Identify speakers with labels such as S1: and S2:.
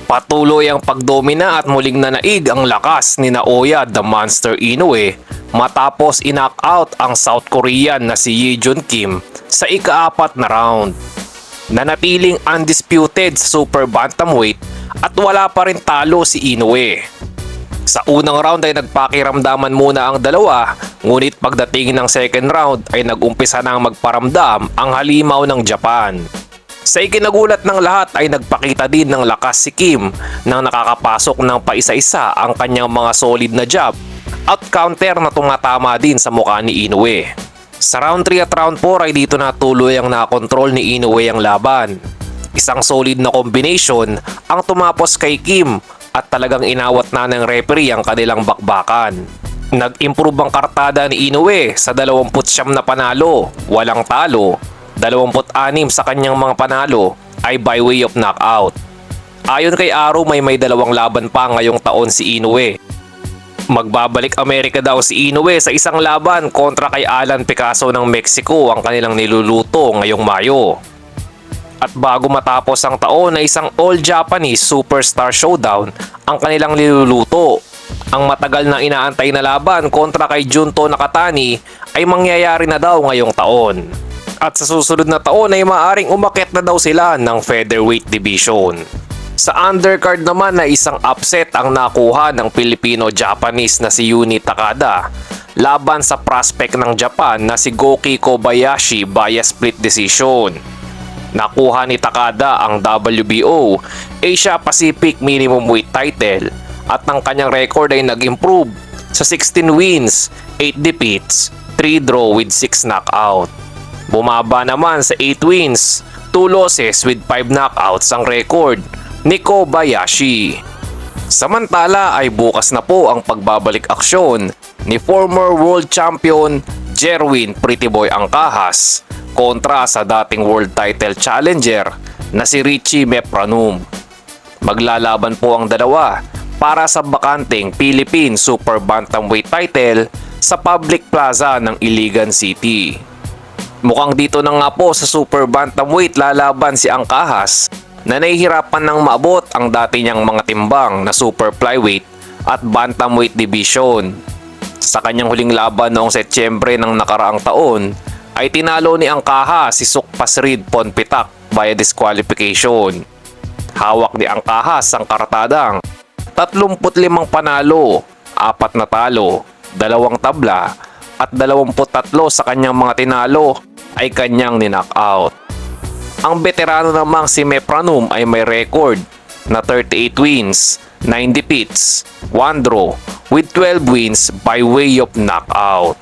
S1: Patuloy ang pagdomina at muling nanaig ang lakas ni Naoya the Monster Inoue matapos i-knock out ang South Korean na si Yi Jun Kim sa ika-4 na round. Nanatiling undisputed sa super bantamweight at wala pa rin talo si Inoue. Sa unang round ay nagpakiramdaman muna ang dalawa, ngunit pagdating ng second round ay nag-umpisa nang magparamdam ang halimaw ng Japan. Sa ikinagulat ng lahat ay nagpakita din ng lakas si Kim nang nakakapasok ng paisa-isa ang kanyang mga solid na jab at counter na tumatama din sa mukha ni Inoue. Sa round 3 at round 4 ay dito na tuloy ang nakontrol ni Inoue ang laban. Isang solid na combination ang tumapos kay Kim at talagang inawat na ng referee ang kanilang bakbakan. Nag-improve ang kartada ni Inoue sa 29 na panalo, walang talo. 26 sa kanyang mga panalo ay by way of knockout. Ayon kay Aro may dalawang laban pa ngayong taon si Inoue. Magbabalik Amerika daw si Inoue sa isang laban kontra kay Alan Picasso ng Mexico ang kanilang niluluto ngayong Mayo. At bago matapos ang taon na isang all-Japanese superstar showdown ang kanilang niluluto. Ang matagal na inaantay na laban kontra kay Junto Nakatani ay mangyayari na daw ngayong taon. At sa susunod na taon ay maaring umakyat na daw sila ng featherweight division. Sa undercard naman na isang upset ang nakuha ng Filipino-Japanese na si Yuni Takada laban sa prospect ng Japan na si Goki Kobayashi via split decision. Nakuha ni Takada ang WBO Asia Pacific Minimum Weight title at ang kanyang record ay nag-improve sa 16 wins, 8 defeats, 3 draw with 6 knockout. Bumaba naman sa 8 wins, 2 losses with 5 knockouts ang record ni Kobayashi. Samantala ay bukas na po ang pagbabalik aksyon ni former world champion Jerwin Pretty Boy Angkahas kontra sa dating world title challenger na si Richie Mepranum. Maglalaban po ang dalawa para sa bakanteng Philippine Super Bantamweight title sa public plaza ng Iligan City. Mukhang dito na nga po sa Super Bantamweight lalaban si Angkahas na nahihirapan ng maabot ang dati niyang mga timbang na Super Flyweight at Bantamweight Division. Sa kanyang huling laban noong Setyembre ng nakaraang taon ay tinalo ni Angkahas si Sukpasrid Ponpitak via disqualification. Hawak ni Angkahas ang kartadang 35 panalo, 4 na talo, 2 tabla at 23 sa kanyang mga tinalo ay kanyang ni-knockout. Ang veterano namang si Mepranum ay may record na 38 wins, 9 defeats, 1 draw with 12 wins by way of knockout.